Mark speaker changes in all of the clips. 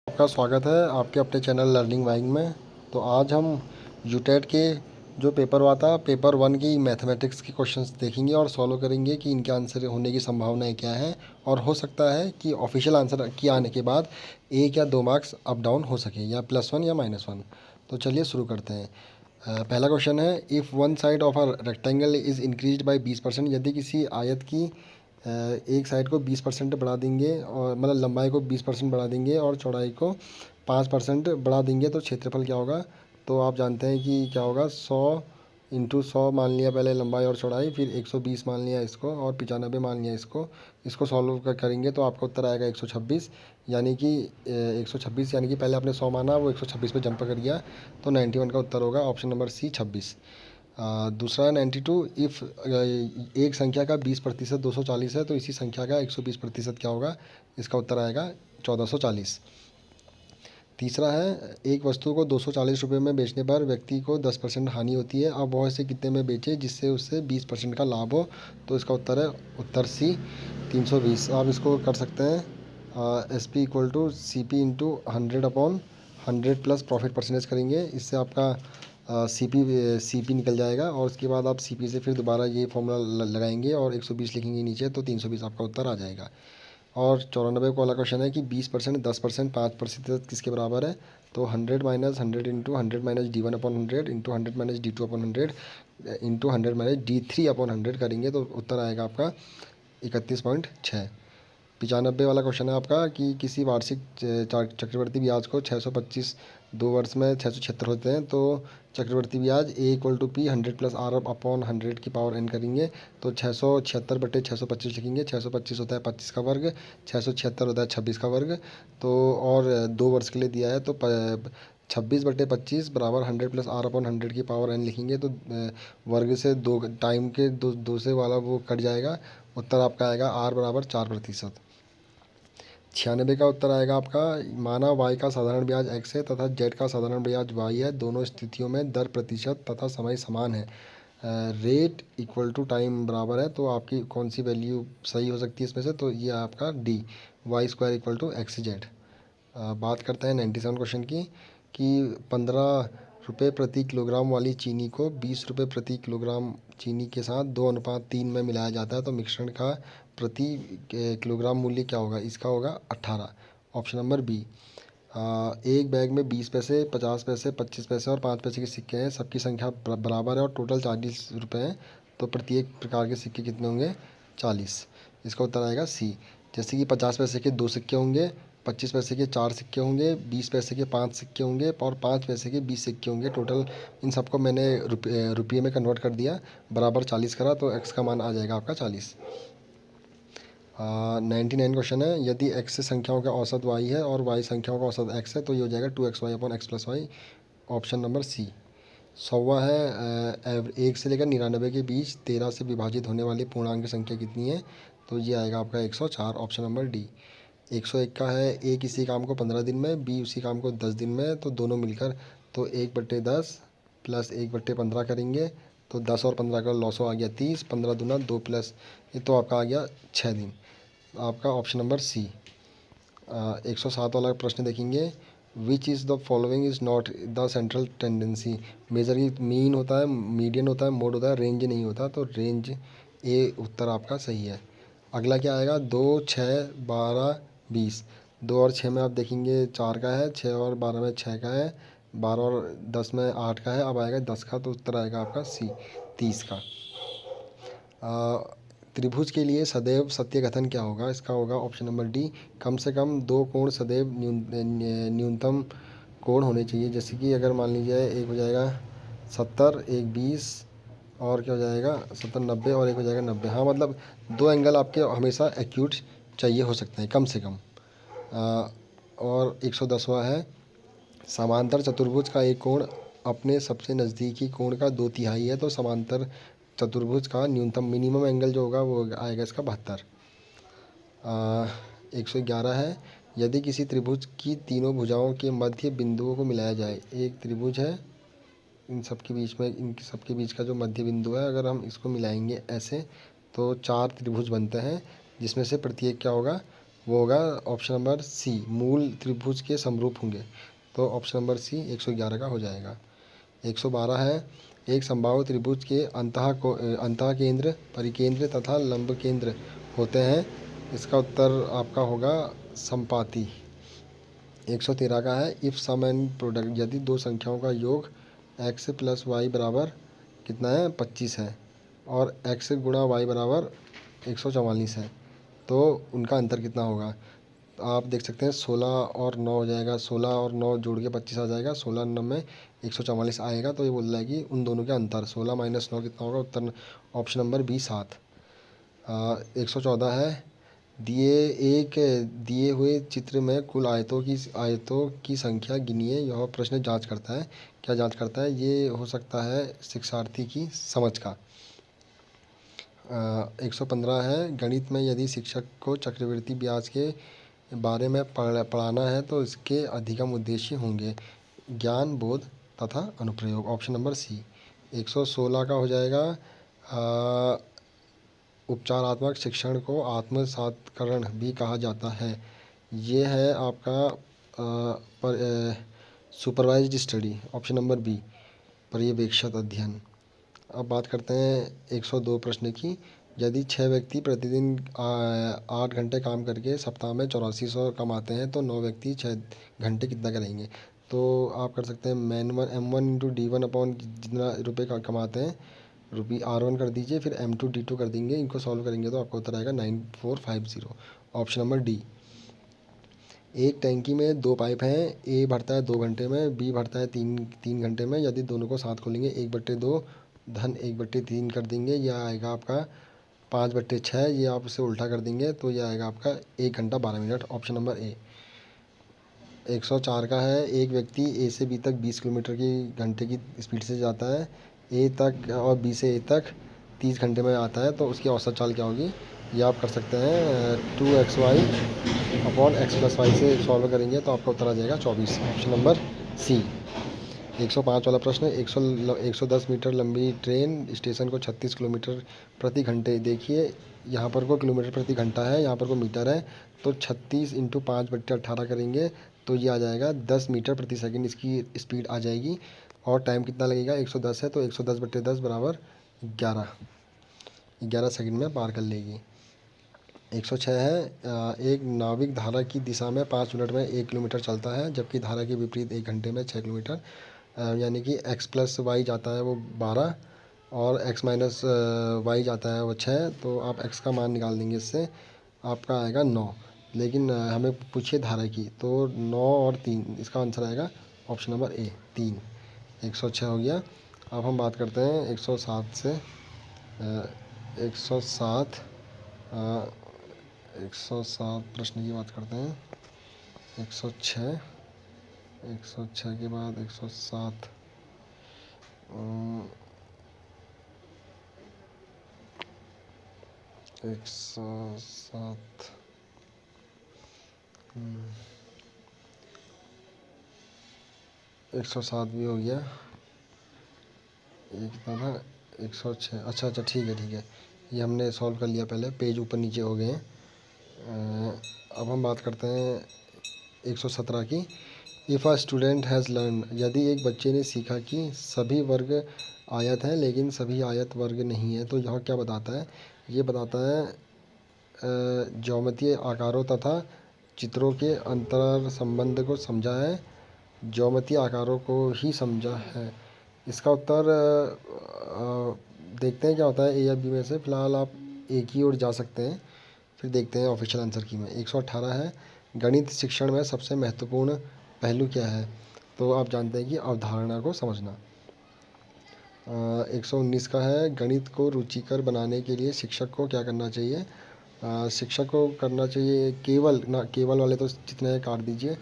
Speaker 1: आपका स्वागत है आपके अपने चैनल लर्निंग वाइंग में। तो आज हम यूटेट के जो पेपर हुआ था पेपर 1 की मैथमेटिक्स के क्वेश्चंस देखेंगे और सॉल्व करेंगे कि इनके आंसर होने की संभावनाएं क्या हैं और हो सकता है कि ऑफिशियल आंसर की आने के बाद 1 या 2 मार्क्स अप डाउन हो सके या +1 या -1। तो चलिए शुरू करते हैं। पहला क्वेश्चन है, if one side of a rectangle is increased by 20%। यदि किसी आयत की एक साइड को 20% बढ़ा देंगे और मतलब लंबाई को 20% बढ़ा देंगे और चौड़ाई को 5% बढ़ा देंगे तो क्षेत्रफल क्या होगा। तो आप जानते हैं कि क्या होगा, 100 × 100 मान लिया पहले लंबाई और चौड़ाई, फिर 120 मान लिया इसको और 95 मान लिया इसको सॉल्व करेंगे तो आपका उत्तर आएगा 126। यानी कि 126 यानी कि पहले आपने 100 माना, वो 126 पे जंप कर गया, तो 91 का उत्तर होगा ऑप्शन नंबर सी 26। दूसरा है 92, इफ़ एक संख्या का 20% 240 है तो इसी संख्या का 120% क्या होगा। इसका उत्तर आएगा 1440। तीसरा है, एक वस्तु को 240 रुपये में बेचने पर व्यक्ति को 10% हानि होती है, अब वह इसे कितने में बेचे जिससे उससे 20% का लाभ हो। तो इसका उत्तर है उत्तर सी 320। आप इसको कर सकते हैं SP = CP × 100/100 plus profit percentage करेंगे, इससे आपका CP निकल जाएगा और उसके बाद आप CP से फिर दोबारा ये फॉर्मूला लगाएंगे और 120 लिखेंगे नीचे, तो 320 आपका उत्तर आ जाएगा। और 94 को वाला क्वेश्चन है कि 20%, 10%, 5% किसके बराबर है। तो 100 - 100 × 100 - D1/100 × 100 - D2/100 × 100 - D3/100 करेंगे तो उत्तर आएगा आपका 31.6। 95 वाला क्वेश्चन है आपका कि किसी वार्षिक चक्रवर्ती ब्याज को 625 2 वर्ष में 676 होते हैं, तो चक्रवर्ती ब्याज A = P 100 + R/100 की पावर n करेंगे तो 676/625 लिखेंगे। 625 होता है 25 का वर्ग, 676 होता है 26 का वर्ग। तो और 2 वर्ष के लिए दिया है तो 26/25 बराबर 100 + R/100 की पावर n लिखेंगे तो वर्ग से 2 टाइम के 2 से वाला वो कट जाएगा। उत्तर आपका आएगा R बराबर 4%। 96 का उत्तर आएगा आपका, माना y का साधारण ब्याज x है तथा z का साधारण ब्याज y है, दोनों स्थितियों में दर प्रतिशत तथा समय समान है, रेट = टाइम बराबर है, तो आपकी कौन सी वैल्यू सही हो सकती है इसमें से। तो ये आपका D y² = xz। बात करते हैं 97 क्वेश्चन की कि 15 रुपये प्रति किलोग्राम वाली चीनी को 20 रुपये प्रति किलोग्राम चीनी के साथ 2:3 में मिलाया जाता है, तो मिश्रण का प्रति किलोग्राम मूल्य क्या होगा। इसका होगा 18, ऑप्शन नंबर बी। एक बैग में 20 पैसे, 50 पैसे, 25 पैसे और 5 पैसे के सिक्के हैं, सबकी संख्या बराबर है और टोटल 40 रुपये हैं, तो प्रत्येक प्रकार के सिक्के कितने होंगे, 40। इसका उत्तर आएगा सी। जैसे कि 50 पैसे के 2 सिक्के होंगे, 25 पैसे के 4 सिक्के होंगे, 20 पैसे के 5 सिक्के होंगे और 5 पैसे के 20 सिक्के होंगे। टोटल इन सबको मैंने रुपये में कन्वर्ट कर दिया, बराबर 40 करा, तो x का मान आ जाएगा आपका 40। 99 क्वेश्चन है, यदि x संख्याओं का औसत y है और y संख्याओं का औसत x है तो ये हो जाएगा 2xy/x + y, option number C. 100वां है, 1 से लेकर 99 के बीच 13 से विभाजित होने वाली पूर्णांक संख्या कितनी है। तो ये आएगा आपका 104, ऑप्शन नंबर डी। 101 का है, ए किसी काम को 15 दिन में, बी उसी काम को 10 दिन में, तो दोनों मिलकर तो 1/10 + 1/15 करेंगे, तो 10 और 15 का लॉसो आ गया 30, 15 दूना 2 प्लस ये तो आपका आ गया 6 दिन। आपका ऑप्शन नंबर सी। 107 वाला प्रश्न देखेंगे, which is the following is not the central tendency. Measure की मीन होता है, मीडियन होता है, मोड होता है, रेंज नहीं होता, तो रेंज ए उत्तर आपका सही है। अगला क्या आएगा, 2, 6, 12, 20। 2 और 6 में आप देखेंगे 4 का है, 6 और 12 में 6 का है, 12 और 10 में 8 का है, अब आएगा 10 का, तो उत्तर आएगा आपका सी 30 का। त्रिभुज के लिए सदैव सत्य कथन क्या होगा। इसका होगा ऑप्शन नंबर डी, कम से कम 2 कोण सदैव न्यूनतम कोण होने चाहिए। जैसे कि अगर मान लीजिए एक हो जाएगा 70, एक 20 और क्या हो जाएगा 70 90 और एक हो जाएगा 90। हाँ मतलब 2 एंगल आपके हमेशा एक्यूट चाहिए हो सकते हैं कम से कम। और 110वां है, समांतर चतुर्भुज का एक कोण अपने सबसे नज़दीकी कोण का 2/3 है, तो समांतर चतुर्भुज का न्यूनतम मिनिमम एंगल जो होगा वो आएगा इसका 72। 111 है, यदि किसी त्रिभुज की तीनों भुजाओं के मध्य बिंदुओं को मिलाया जाए। एक त्रिभुज है, इन सब के बीच में, इनके सबके बीच का जो मध्य बिंदु है, अगर हम इसको मिलाएंगे ऐसे तो 4 त्रिभुज बनते हैं, जिसमें से प्रत्येक क्या होगा वो होगा ऑप्शन नंबर सी, मूल त्रिभुज के समरूप होंगे। तो ऑप्शन नंबर सी 111 का हो जाएगा। 112 है, एक समबाहु त्रिभुज के अंतः केंद्र, परिकेंद्र तथा लंब केंद्र होते हैं। इसका उत्तर आपका होगा समपाती। 113 का है, इफ सम एंड प्रोडक्ट, यदि दो संख्याओं का योग x प्लस वाई बराबर कितना है 25 है और x गुणा वाई बराबर 144 है, तो उनका अंतर कितना होगा। आप देख सकते हैं 16 और 9 हो जाएगा, 16 और 9 जोड़ के 25 आ जाएगा, 16 9 में 144 आएगा। तो ये बोल रहा है कि उन दोनों के अंतर 16 माइनस 9 कितना होगा। उत्तर ऑप्शन नंबर बी 7। 114 है, दिए हुए चित्र में कुल आयतों की संख्या गिनिए। यह प्रश्न जांच करता है, क्या जांच करता है, ये हो सकता है शिक्षार्थी की समझ का। 115 है, गणित में यदि शिक्षक को चक्रवृद्धि ब्याज के बारे में पढ़ाना है तो इसके अधिगम उद्देश्य होंगे ज्ञान, बोध तथा अनुप्रयोग। ऑप्शन नंबर सी। 116 का हो जाएगा, उपचारात्मक शिक्षण को आत्मसातकरण भी कहा जाता है। ये है आपका supervised study, option number B, पर्यवेक्षित अध्ययन। अब बात करते हैं 102 प्रश्न की। यदि 6 व्यक्ति प्रतिदिन 8 घंटे काम करके सप्ताह में 8400 कमाते हैं तो 9 व्यक्ति 6 घंटे कितना करेंगे। तो आप कर सकते हैं M1 इंटू D1 अपॉन जितना रुपये का कमाते हैं R1 कर दीजिए, फिर M2 D2 कर देंगे। इनको सॉल्व करेंगे तो आपको उत्तर आएगा 9450। Option number D. एक टैंकी में 2 पाइप हैं, ए भरता है 2 घंटे में, बी भरता है तीन घंटे में। यदि दोनों को साथ खोलेंगे 1/2 धन 1/3 कर देंगे, यह आएगा आपका 5/6। ये आप उसे उल्टा कर देंगे तो यह आएगा आपका 1 घंटा 12 मिनट। Option number A. 104 का है, एक व्यक्ति ए से बी तक 20 किलोमीटर की घंटे की स्पीड से जाता है, ए तक और बी से ए तक 30 घंटे में आता है, तो उसकी औसत चाल क्या होगी। ये आप कर सकते हैं 2xy upon x plus Y से सॉल्व करेंगे तो आपका उत्तर आ जाएगा 24। ऑप्शन नंबर सी। 105 वाला प्रश्न, 110 मीटर लंबी ट्रेन स्टेशन को 36 किलोमीटर प्रति घंटे, देखिए यहाँ पर को किलोमीटर प्रति घंटा है, यहाँ पर को मीटर है, तो 36 इंटू 5/18 करेंगे तो ये आ जाएगा 10 मीटर प्रति सेकंड इसकी स्पीड आ जाएगी। और टाइम कितना लगेगा, 110 है तो 110/10 बराबर 11 सेकंड में पार कर लेगी। 106 है, एक नाविक धारा की दिशा में 5 मिनट में 1 किलोमीटर चलता है, जबकि धारा के विपरीत 1 घंटे में 6 किलोमीटर, यानी कि x प्लस वाई जाता है वो 12 और x माइनस वाई जाता है वो 6। तो आप x का मान निकाल देंगे, इससे आपका आएगा 9। लेकिन हमें पूछिए धारा की, तो 9 और 3 इसका आंसर आएगा ऑप्शन नंबर ए 3। 106 हो गया। अब हम बात करते हैं 107 से। 107 107 प्रश्न की बात करते हैं। 106 के बाद 107 107 107 भी हो गया। ये कितना था 106। अच्छा ठीक है, ये हमने सॉल्व कर लिया, पहले पेज ऊपर नीचे हो गए हैं। अब हम बात करते हैं 117 की। If a student has learn, यदि एक बच्चे ने सीखा कि सभी वर्ग आयत हैं लेकिन सभी आयत वर्ग नहीं है, तो यह क्या बताता है। ये बताता है ज्यामितीय आकारों तथा चित्रों के अंतर संबंध को समझा है, ज्यामितीय आकारों को ही समझा है। इसका उत्तर देखते हैं क्या होता है ए या बी में से। फ़िलहाल आप ए की ओर जा सकते हैं, फिर देखते हैं ऑफिशियल आंसर की में। 118 है, गणित शिक्षण में सबसे महत्वपूर्ण पहलू क्या है। तो आप जानते हैं कि अवधारणा को समझना। 119 का है, गणित को रुचिकर बनाने के लिए शिक्षक को क्या करना चाहिए। शिक्षक को करना चाहिए केवल वाले तो जितने काट दीजिए।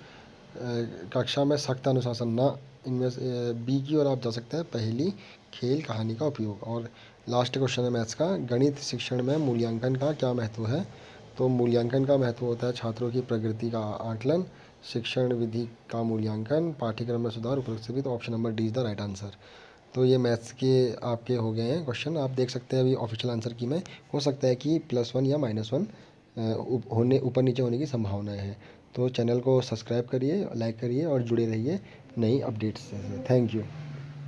Speaker 1: कक्षा में सख्त अनुशासन ना, इनमें से बी की ओर आप जा सकते हैं, पहली खेल कहानी का उपयोग। और लास्ट क्वेश्चन है मैथ्स का, गणित शिक्षण में मूल्यांकन का क्या महत्व है। तो मूल्यांकन का महत्व होता है छात्रों की प्रगति का आकलन, शिक्षण विधि का मूल्यांकन, पाठ्यक्रम में सुधार, उपरोक्त सभी। तो option number D is the right answer. तो ये मैथ्स के आपके हो गए हैं क्वेश्चन। आप देख सकते हैं अभी ऑफिशियल आंसर की में हो सकता है कि +1 या -1 होने ऊपर नीचे होने की संभावनाएं हैं। तो चैनल को सब्सक्राइब करिए, लाइक करिए और जुड़े रहिए नई अपडेट्स से। Thank you.